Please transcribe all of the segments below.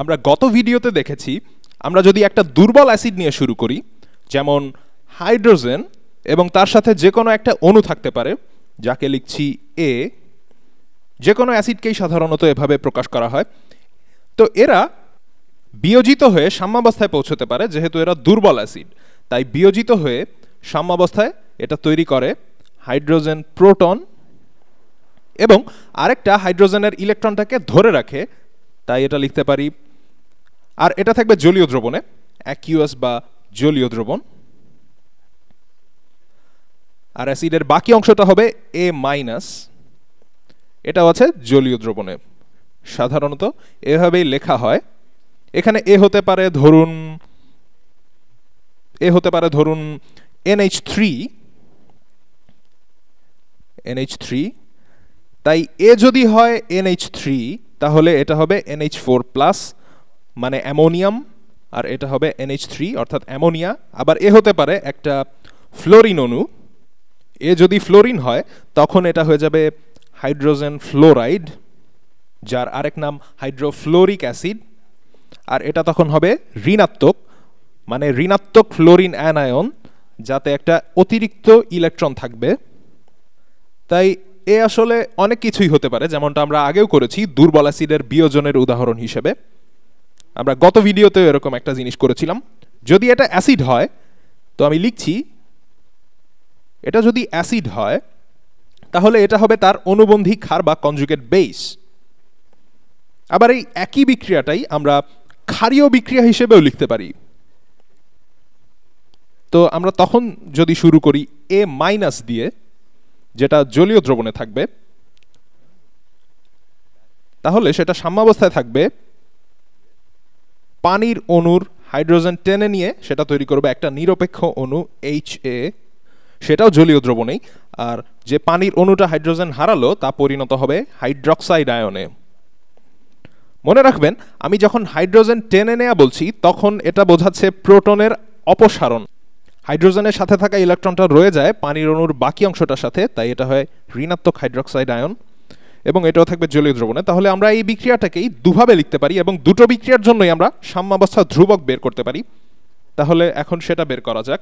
আমরা গত ভিডিওতে দেখেছি আমরা যদি একটা দুর্বল অ্যাসিড নিয়ে শুরু করি, যেমন হাইড্রোজেন এবং তার সাথে যে কোনো একটা অণু থাকতে পারে যাকে লিখছি এ, যে কোনো অ্যাসিডকেই সাধারণত এভাবে প্রকাশ করা হয়। তো এরা বিয়োজিত হয়ে সাম্যাবস্থায় পৌঁছতে পারে, যেহেতু এরা দুর্বল অ্যাসিড তাই বিয়োজিত হয়ে সাম্যাবস্থায় এটা তৈরি করে হাইড্রোজেন প্রোটন এবং আরেকটা হাইড্রোজেনের ইলেকট্রনটাকে ধরে রাখে, তাই এটা লিখতে পারি। আর এটা থাকবে জলীয় দ্রবণে, অ্যাকিউয়াস বা জলীয় দ্রবণ। আর অ্যাসিডের বাকি অংশটা হবে এ মাইনাস, এটাও আছে জলীয় দ্রবণে। সাধারণত এভাবেই লেখা হয়। এখানে এ হতে পারে ধরুন NH3, তাই এ যদি হয় NH3 তাহলে এটা হবে NH4+, মানে অ্যামোনিয়াম, আর এটা হবে NH3 অর্থাৎ অ্যামোনিয়া। আবার এ হতে পারে একটা ফ্লোরিন অণু, এ যদি ফ্লোরিন হয় তখন এটা হয়ে যাবে হাইড্রোজেন ফ্লোরাইড, যার আরেক নাম হাইড্রোফ্লোরিক অ্যাসিড, আর এটা তখন হবে ঋণাত্মক, মানে ঋণাত্মক ফ্লোরিন অ্যানায়ন, যাতে একটা অতিরিক্ত ইলেকট্রন থাকবে। তাই এ আসলে অনেক কিছুই হতে পারে, যেমনটা আমরা আগেও করেছি দুর্বল অ্যাসিডের বিয়োজনের উদাহরণ হিসেবে। আমরা গত ভিডিওতেও এরকম একটা জিনিস করেছিলাম। যদি এটা অ্যাসিড হয় তো আমি লিখছি, এটা যদি অ্যাসিড হয় তাহলে এটা হবে তার অনুবন্ধী ক্ষার বা কনজুগেট বেস। আবার এই একই বিক্রিয়াটাই আমরা ক্ষারীয় বিক্রিয়া হিসেবেও লিখতে পারি। তো আমরা তখন যদি শুরু করি এ মাইনাস দিয়ে, যেটা জলীয় দ্রবণে থাকবে, তাহলে সেটা সাম্যাবস্থায় থাকবে পানির অণুর হাইড্রোজেন টেনে নিয়ে সেটা তৈরি করবে একটা নিরপেক্ষ অণু HA, সেটাও জলীয় দ্রবণেই। আর যে পানির অণুটা হাইড্রোজেন হারালো তা পরিণত হবে হাইড্রক্সাইড আয়নে। মনে রাখবেন, আমি যখন হাইড্রোজেন টেনে নেয়া বলছি তখন এটা বোঝাচ্ছে প্রোটনের অপসারণ। হাইড্রোজেনের সাথে থাকা ইলেকট্রনটা রয়ে যায় পানির অণুর বাকি অংশটার সাথে, তাই এটা হয় ঋণাত্মক হাইড্রক্সাইড আয়ন এবং এটাও থাকবে জলীয় দ্রবণে। তাহলে আমরা এই বিক্রিয়াটাকেই দুভাবে লিখতে পারি এবং দুটো বিক্রিয়ার জন্যই আমরা সাম্যাবস্থা ধ্রুবক বের করতে পারি। তাহলে এখন সেটা বের করা যাক।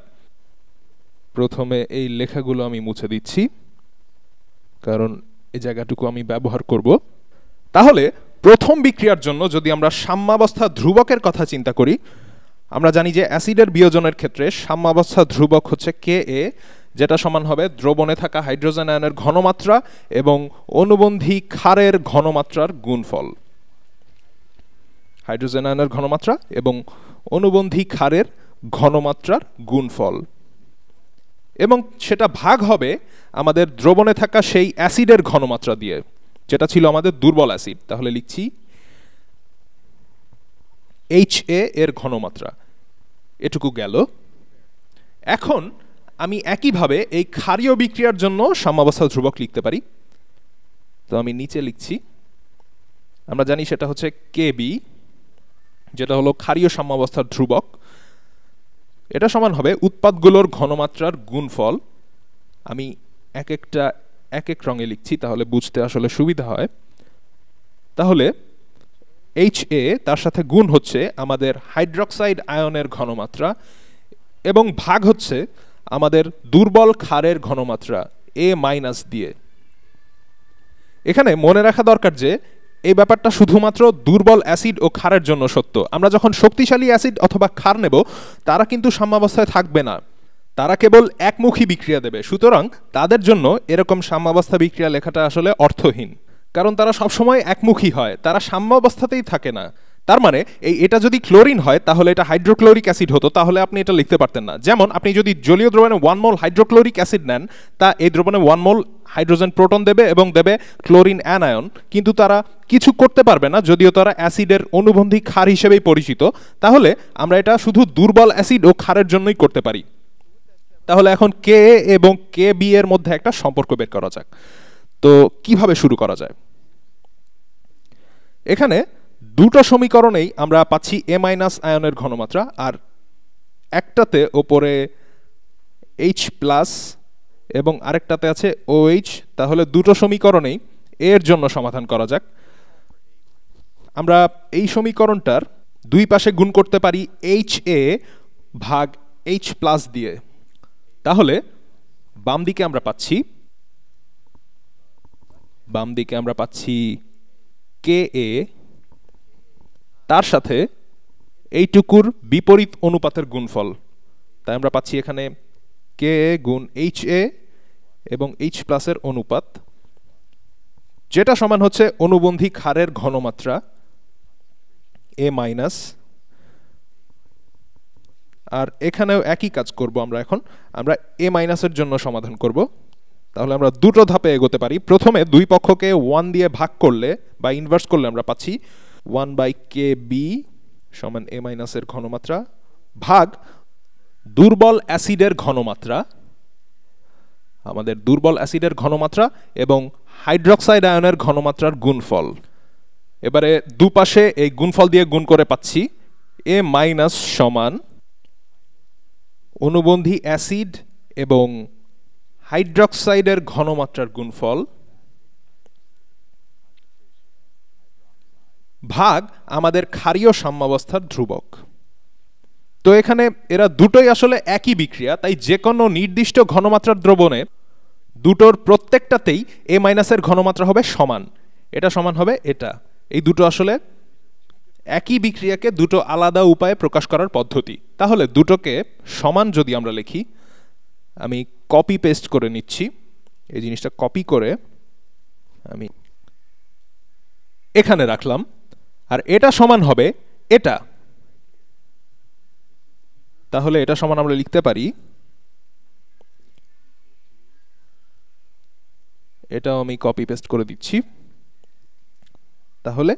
প্রথমে এই লেখাগুলো আমি মুছে দিচ্ছি, কারণ এই জায়গাটুকু আমি ব্যবহার করব। তাহলে প্রথম বিক্রিয়ার জন্য যদি আমরা সাম্যাবস্থা ধ্রুবকের কথা চিন্তা করি, আমরা জানি যে অ্যাসিডের বিয়োজনের ক্ষেত্রে সাম্যাবস্থা ধ্রুবক হচ্ছে Ka, যেটা সমান হবে দ্রবণে থাকা হাইড্রোজেন আয়নের ঘনমাত্রা এবং অনুবন্ধী ক্ষারের ঘনমাত্রার গুণফল। হাইড্রোজেন আয়নের ঘনমাত্রা এবং অনুবন্ধী ক্ষারের ঘনমাত্রার গুণফল, এবং সেটা ভাগ হবে আমাদের দ্রবণে থাকা সেই অ্যাসিডের ঘনমাত্রা দিয়ে, যেটা ছিল আমাদের দুর্বল অ্যাসিড। তাহলে লিখছি HA এর ঘনমাত্রা, এটুকু গেল। এখন আমি একইভাবে এই ক্ষারীয় বিক্রিয়ার জন্য সাম্যাবস্থা ধ্রুবক লিখতে পারি। তো আমি নিচে লিখছি, আমরা জানি সেটা হচ্ছে Kb, যেটা হলো ক্ষারীয় সাম্যাবস্থার ধ্রুবক। এটা সমান হবে উৎপাদগুলোর ঘনমাত্রার গুণফল। আমি এক এক রঙে লিখছি, তাহলে বুঝতে আসলে সুবিধা হয়। তাহলে HA তার সাথে গুণ হচ্ছে আমাদের হাইড্রক্সাইড আয়নের ঘনমাত্রা এবং ভাগ হচ্ছে আমাদের দুর্বল ক্ষারের ঘনমাত্রা A মাইনাস দিয়ে। এখানে মনে রাখা দরকার যে এই ব্যাপারটা শুধুমাত্র দুর্বল অ্যাসিড ও ক্ষারের জন্য সত্য। আমরা যখন শক্তিশালী অ্যাসিড অথবা ক্ষার নেব তারা কিন্তু সাম্যাবস্থায় থাকবে না, তারা কেবল একমুখী বিক্রিয়া দেবে। সুতরাং তাদের জন্য এরকম সাম্যাবস্থা বিক্রিয়া লেখাটা আসলে অর্থহীন, কারণ তারা সবসময় একমুখী হয়, তারা সাম্যাবস্থাতেই থাকে না। তার মানে এটা যদি ক্লোরিন হয় তাহলে এটা হাইড্রোক্লোরিক অ্যাসিড হতো, তাহলে আপনি এটা লিখতে পারতেন না। যেমন আপনি যদি জলীয় দ্রবণে 1 মোল হাইড্রোক্লোরিক অ্যাসিড নেন, তা এই দ্রবণে 1 মোল হাইড্রোজেন প্রোটন দেবে এবং দেবে ক্লোরিন অ্যানায়ন, কিন্তু তারা কিছু করতে পারবে না, যদিও তারা অ্যাসিডের অনুবন্ধী ক্ষার হিসেবেই পরিচিত। তাহলে আমরা এটা শুধু দুর্বল অ্যাসিড ও ক্ষারের জন্যই করতে পারি। তাহলে এখন Ka এবং Kb এর মধ্যে একটা সম্পর্ক বের করা যাক। তো কিভাবে শুরু করা যায়? এখানে দুটো সমীকরণেই আমরা পাচ্ছি A মাইনাস আয়নের ঘনমাত্রা, আর একটাতে ওপরে H প্লাস এবং আরেকটাতে আছে OH। তাহলে দুটো সমীকরণেই এর জন্য সমাধান করা যাক। আমরা এই সমীকরণটার দুই পাশে গুণ করতে পারি HA ভাগ H প্লাস দিয়ে। তাহলে বাম দিকে আমরা পাচ্ছি KA, তার সাথে এইটুকুর বিপরীত অনুপাতের গুণফল, তাই আমরা পাচ্ছি এখানে KA গুণ HA এবং H প্লাসের অনুপাত, যেটা সমান হচ্ছে অনুবন্ধী ক্ষারের ঘনমাত্রা A মাইনাস। আর এখানেও একই কাজ করব আমরা A মাইনাসের জন্য সমাধান করব। তাহলে আমরা দুটো ধাপে এগোতে পারি। প্রথমে দুই পক্ষকে 1 দিয়ে ভাগ করলে বা ইনভার্স করলে আমরা পাচ্ছি 1/KB সমান A মাইনাসের ঘনমাত্রা ভাগ দুর্বল অ্যাসিডের ঘনমাত্রা, আমাদের দুর্বল অ্যাসিডের ঘনমাত্রা এবং হাইড্রক্সাইড আয়নের ঘনমাত্রার গুণফল। এবারে দুপাশে এই গুণফল দিয়ে গুণ করে পাচ্ছি A মাইনাস সমান অনুবন্ধী অ্যাসিড এবং হাইড্রক্সাইডের ঘনমাত্রার গুণফল ভাগ আমাদের ক্ষারীয় সাম্যাবস্থার ধ্রুবক। তো এখানে এরা দুটোই আসলে একই বিক্রিয়া, তাই যে কোনো নির্দিষ্ট ঘনমাত্রার দ্রবণে দুটোর প্রত্যেকটাতেই A মাইনাসের ঘনমাত্রা হবে সমান, এটা সমান হবে এটা। এই দুটো আসলে একই বিক্রিয়াকে দুটো আলাদা উপায়ে প্রকাশ করার পদ্ধতি। তাহলে দুটোকে সমান যদি আমরা লিখি, আমি কপি পেস্ট করে নিচ্ছি, এই জিনিসটা কপি করে আমি এখানে রাখলাম, আর এটা সমান হবে এটা। তাহলে এটা সমান আমরা লিখতে পারি, এটাও আমি কপি পেস্ট করে দিচ্ছি, তাহলে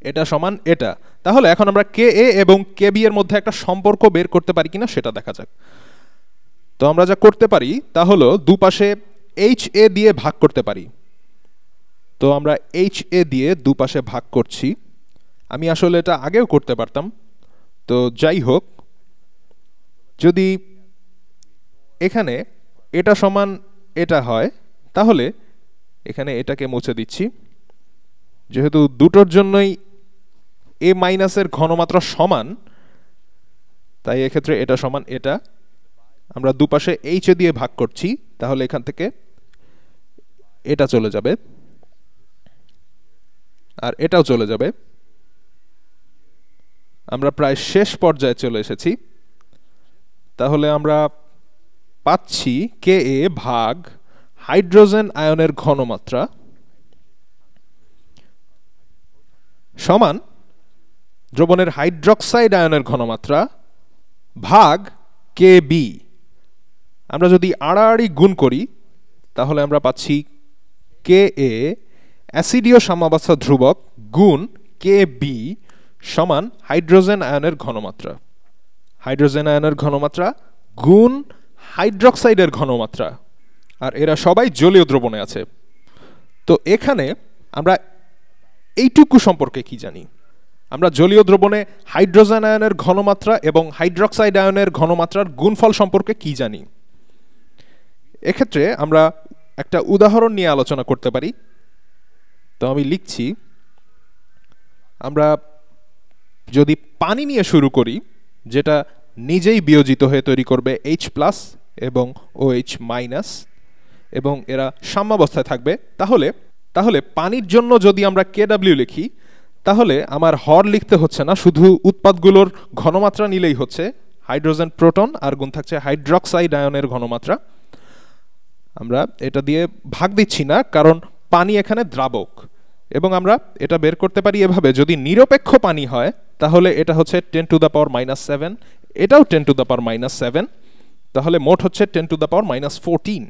এটা সমান এটা। তাহলে এখন আমরা KA এবং KB এর মধ্যে একটা সম্পর্ক বের করতে পারি কিনা সেটা দেখা যাক। তো আমরা যা করতে পারি তা হলো দুপাশে HA দিয়ে ভাগ করতে পারি। তো আমরা HA দিয়ে দুপাশে ভাগ করছি। আমি আসলে এটা আগেও করতে পারতাম, তো যাই হোক, যদি এখানে এটা সমান এটা হয় তাহলে এখানে এটাকে মুছে দিচ্ছি। যেহেতু দুটোর জন্যই A মাইনাসের ঘনমাত্রা সমান, তাই এক্ষেত্রে এটা সমান এটা। আমরা দুপাশে HA দিয়ে ভাগ করছি, তাহলে এখান থেকে এটা চলে যাবে আর এটাও চলে যাবে। আমরা প্রায় শেষ পর্যায়ে চলে এসেছি। তাহলে আমরা পাচ্ছি KA ভাগ হাইড্রোজেন আয়নের ঘনমাত্রা সমান দ্রবণের হাইড্রক্সাইড আয়নের ঘনমাত্রা ভাগ KB। আমরা যদি আড়াআড়ি গুণ করি তাহলে আমরা পাচ্ছি KA অ্যাসিডীয় সাম্যাবস্থা ধ্রুবক গুণ KB সমান হাইড্রোজেন আয়নের ঘনমাত্রা, হাইড্রোজেন আয়নের ঘনমাত্রা গুণ হাইড্রক্সাইডের ঘনমাত্রা, আর এরা সবাই জলীয় দ্রবণে আছে। তো এখানে আমরা এইটুকু সম্পর্কে কি জানি? আমরা জলীয় দ্রবণে হাইড্রোজেন আয়নের ঘনমাত্রা এবং হাইড্রক্সাইড আয়নের ঘনমাত্রার গুণফল সম্পর্কে কি জানি? এক্ষেত্রে আমরা একটা উদাহরণ নিয়ে আলোচনা করতে পারি। তো আমি লিখছি, আমরা যদি পানি নিয়ে শুরু করি, যেটা নিজেই বিয়োজিত হয়ে তৈরি করবে H প্লাস এবং OH মাইনাস, এবং এরা সাম্যাবস্থায় থাকবে, তাহলে পানির জন্য যদি আমরা KW লিখি, তাহলে আমার হর লিখতে হচ্ছে না, শুধু উৎপাদগুলোর ঘনমাত্রা নিলেই হচ্ছে। হাইড্রোজেন প্রোটন আর গুণ থাকছে হাইড্রক্সাইড আয়নের ঘনমাত্রা। আমরা এটা দিয়ে ভাগ দিচ্ছি না, কারণ পানি এখানে দ্রাবক, এবং আমরা এটা বের করতে পারি এভাবে, যদি নিরপেক্ষ পানি হয় তাহলে এটা হচ্ছে 10⁻⁻⁷, এটাও 10⁻⁻⁷, তাহলে মোট হচ্ছে 10⁻⁻14।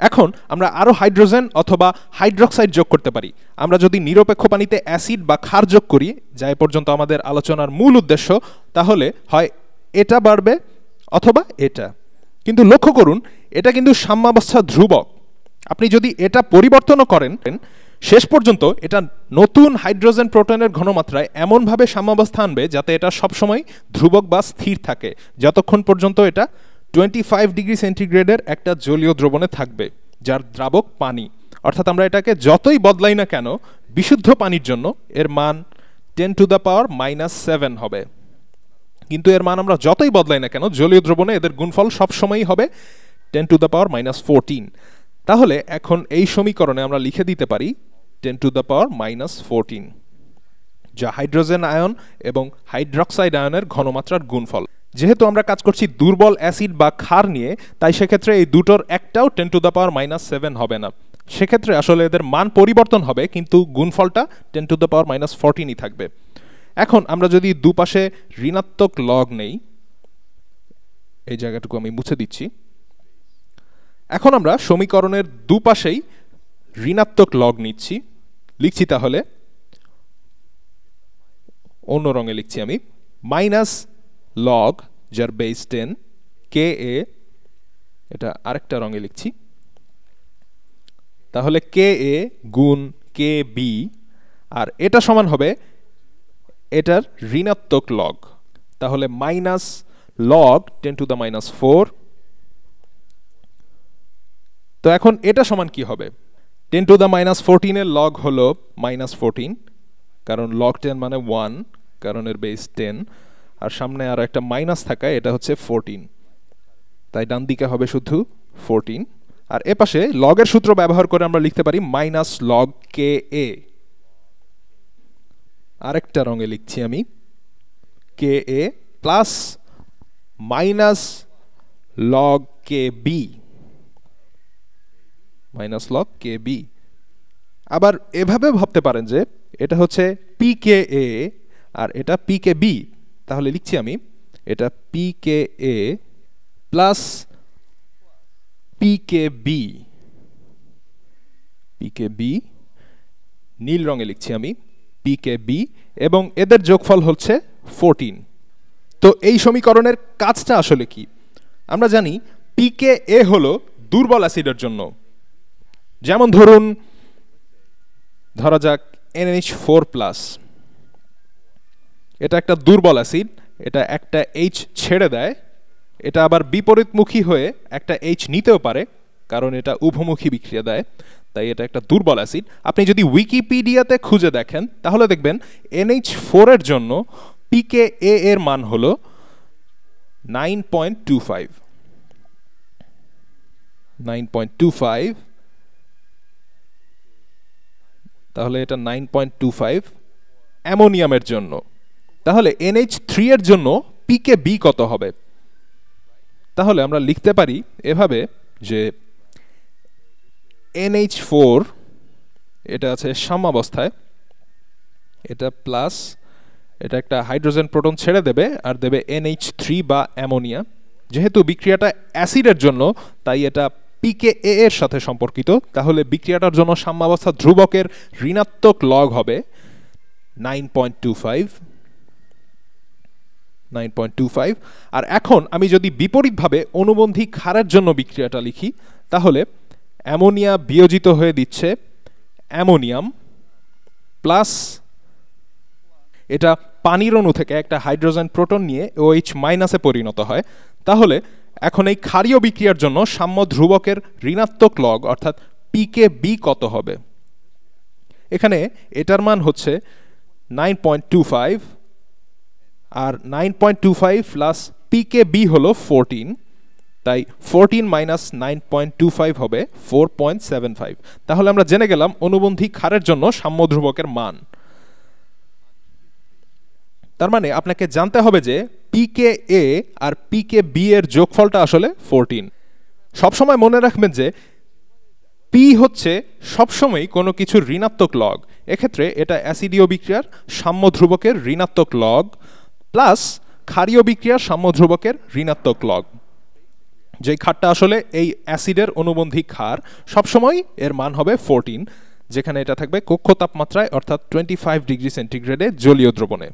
এখন আমরা আরো হাইড্রোজেন অথবা হাইড্রক্সাইড যোগ করতে পারি। আমরা যদি নিরপেক্ষ পানিতে অ্যাসিড বা ক্ষার যোগ করি, যা এ পর্যন্ত আমাদের আলোচনার মূল উদ্দেশ্য, তাহলে হয় এটা বাড়বে অথবা এটা। কিন্তু লক্ষ্য করুন, এটা কিন্তু সাম্যাবস্থা ধ্রুবক। আপনি যদি এটা পরিবর্তনও করেন, শেষ পর্যন্ত এটা নতুন হাইড্রোজেন প্রোটনের ঘনমাত্রায় এমনভাবে সাম্যাবস্থা আনবে যাতে এটা সবসময় ধ্রুবক বা স্থির থাকে, যতক্ষণ পর্যন্ত এটা 25 ডিগ্রি সেন্টিগ্রেডের একটা জলীয় দ্রবণে থাকবে, যার দ্রাবক পানি। অর্থাৎ আমরা এটাকে যতই বদলাই না কেন, বিশুদ্ধ পানির জন্য এর মান 10⁻⁻7 হবে, কিন্তু এর মান আমরা যতই বদলাই না কেন জলীয় দ্রবণে এদের গুণফল সবসময়ই হবে 10⁻⁻14। তাহলে এখন এই সমীকরণে আমরা লিখে দিতে পারি 10⁻⁻14, যা হাইড্রোজেন আয়ন এবং হাইড্রক্সাইড আয়নের ঘনমাত্রার গুণফল। যেহেতু আমরা কাজ করছি দুর্বল অ্যাসিড বা ক্ষার নিয়ে, তাই সেক্ষেত্রে এই দুটোর একটাও 10⁻⁻7 হবে না। সেক্ষেত্রে আসলে এদের মান পরিবর্তন হবে, কিন্তু গুণফলটা 10⁻⁻14ই থাকবে। এখন আমরা যদি দুপাশে ঋণাত্মক লগ নেই, এই জায়গাটুকু আমি মুছে দিচ্ছি। এখন আমরা সমীকরণের দুপাশেই ঋণাত্মক লগ নিচ্ছি, লিখছি তাহলে অন্য রঙে লিখছি আমি মাইনাস লগ যার বেস 10 কে এ, এটা আরেকটা রঙে লিখছি, তাহলে কে এ গুণ কে বি, আর এটা সমান হবে এটার ঋণাত্মক লগ, তাহলে মাইনাস লগ 10⁻⁻4। তো এখন এটা সমান কি হবে? 10⁻⁻14 এর লগ হলো -14, কারণ লগ 10 মানে 1, কারণ এর বেস 10, আর সামনে আর একটা মাইনাস থাকা, এটা হচ্ছে 14, তাই ডান দিকে হবে শুধু 14। আর এপাশে লগের সূত্র ব্যবহার করে আমরা লিখতে পারি মাইনাস লগ কে এ, আরেকটা রঙে লিখছি আমি কে A plus minus log K B, minus log K B. আবার এভাবে ভাবতে পারেন যে এটা হচ্ছে পি কে এ আর এটা পি কে বি, তাহলে লিখছি আমি এটা P K A plus P K B, P K B নীল রঙে লিখছি আমি পি কে বি, এবং এদের যোগফল হচ্ছে 14। তো এই সমীকরণের কাজটা আসলে কি? আমরা জানি পি কে এ হলো দুর্বল অ্যাসিডের জন্য, যেমন ধরা যাক NH4+, এটা একটা দুর্বল অ্যাসিড, এটা একটা এইচ ছেড়ে দেয়, এটা আবার বিপরীতমুখী হয়ে একটা এইচ নিতেও পারে, কারণ এটা উভমুখী বিক্রিয়া দেয়, তাই এটা একটা দুর্বল অ্যাসিড। আপনি যদি উইকিপিডিয়াতে খুঁজে দেখেন তাহলে দেখবেন NH4 এর জন্য pKa এর মান হলো 9.25, 9.25, তাহলে এটা 9.25 অ্যামোনিয়ামের জন্য। তাহলে NH3 এর জন্য pKb কত হবে? তাহলে আমরা লিখতে পারি এভাবে যে NH4 এটা আছে সাম্যাবস্থায়, এটা প্লাস, এটা একটা হাইড্রোজেন প্রোটন ছেড়ে দেবে আর দেবে NH3 বা অ্যামোনিয়া। যেহেতু বিক্রিয়াটা অ্যাসিডের জন্য তাই এটা pKa এর সাথে সম্পর্কিত, তাহলে বিক্রিয়াটার জন্য সাম্যাবস্থা ধ্রুবকের ঋণাত্মক লগ হবে 9.25, 9.25। আর এখন আমি যদি বিপরীতভাবে অনুবন্ধী ক্ষারের জন্য বিক্রিয়াটা লিখি, তাহলে অ্যামোনিয়া বিয়োজিত হয়ে দিচ্ছে অ্যামোনিয়াম প্লাস, এটা পানির অণু থেকে একটা হাইড্রোজেন প্রোটন নিয়ে OH মাইনাসে পরিণত হয়। তাহলে এখন এই ক্ষারীয় বিক্রিয়ার জন্য সাম্য ধ্রুবকের ঋণাত্মক লগ অর্থাৎ pKb কত হবে? এখানে এটার মান হচ্ছে 9.25, আর 9.25 প্লাস pKb হলো 14, তাই 14 মাইনাস 9.25 হবে 4.75। তাহলে আমরা জেনে গেলাম অনুবন্ধী ক্ষারের জন্য সাম্য ধ্রুবকের মান। তার মানে আপনাকে জানতে হবে যে pKa আর pKb এর যোগফলটা আসলে 14। সবসময় মনে রাখবেন যে p হচ্ছে সবসময় কোনো কিছুর ঋণাত্মক লগ, এক্ষেত্রে এটা অ্যাসিডীয় বিক্রিয়ার সাম্য ধ্রুবকের ঋণাত্মক লগ প্লাস ক্ষারীয় বিক্রিয়ার সাম্য ধ্রুবকের ঋণাত্মক লগ। যেই ক্ষারটা আসলে এই অ্যাসিডের অনুবন্ধী ক্ষার, সবসময় এর মান হবে 14, যেখানে এটা থাকবে কক্ষ তাপমাত্রায় অর্থাৎ 25 ডিগ্রি সেন্টিগ্রেডে জলীয় দ্রবণে।